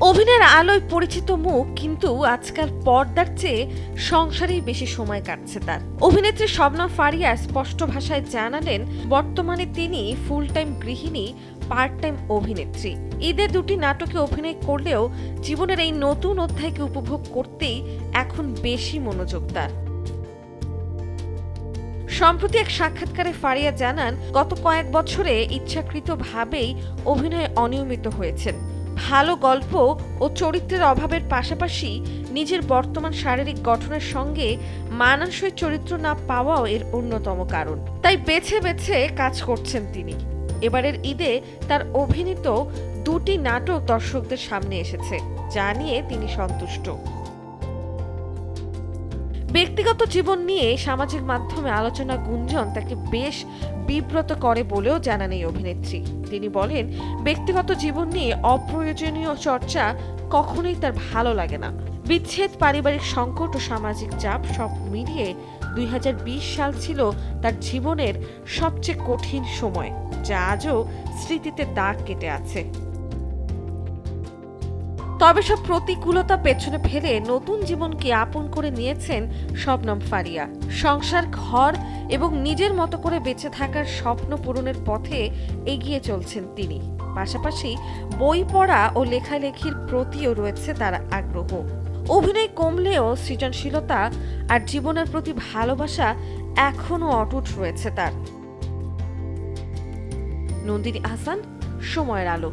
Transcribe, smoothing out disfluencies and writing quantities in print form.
অভিনয়ের আলোয় পরিচিত মুখ, কিন্তু আজকাল পর্দার চেয়ে সংসারেই বেশি সময় কাটছে তার। অভিনেত্রী শবনম ফারিয়া স্পষ্ট ভাষায় জানালেন, বর্তমানে তিনি ফুল টাইম গৃহিণী, পার্ট টাইম অভিনেত্রী। ঈদে দুটি নাটকে অভিনয় করলেও জীবনের এই নতুন অধ্যায়কে উপভোগ করতেই এখন বেশি মনোযোগ তার। সম্প্রতি এক সাক্ষাৎকারে ফারিয়া জানান, গত কয়েক বছরে ইচ্ছাকৃতভাবেই অভিনয়ে অনিয়মিত হয়েছেন। ভালো গল্প ও চরিত্রের অভাবের পাশাপাশি নিজের বর্তমান শারীরিক গঠনের সঙ্গে মানানসই চরিত্র না পাওয়াও এর অন্যতম কারণ। তাই বেছে বেছে কাজ করছেন তিনি। এবারের ঈদে তার অভিনীত দুটি নাটক দর্শকদের সামনে এসেছে, যা নিয়ে তিনি সন্তুষ্ট। ব্যক্তিগত জীবন নিয়ে সামাজিক মাধ্যমে আলোচনা গুঞ্জন তাকে বেশ বিব্রত করে বলেও জানান এই অভিনেত্রী। তিনি বলেন, ব্যক্তিগত জীবন নিয়ে অপ্রয়োজনীয় চর্চা কখনোই তার ভালো লাগে না। বিচ্ছেদ, পারিবারিক সংকট ও সামাজিক চাপ সব মিলিয়ে 2020 সাল ছিল তার জীবনের সবচেয়ে কঠিন সময়, যা আজও স্মৃতিতে দাগ কেটে আছে। তবে সব প্রতিকূলতা পেছনে ফেলে নতুন জীবনকে আপন করে নিয়েছেন শবনম ফারিয়া। সংসার, ঘর এবং নিজের মতো করে বেঁচে থাকার স্বপ্ন পূরণের পথে এগিয়ে চলছেন তিনি। পাশাপাশি বই পড়া ও লেখালেখির প্রতিও রয়েছে তার আগ্রহ। অভিনয় কমলেও সৃজনশীলতা আর জীবনের প্রতি ভালোবাসা এখনও অটুট রয়েছে তার। নন্দিনী আহসান, সময়ের আলো।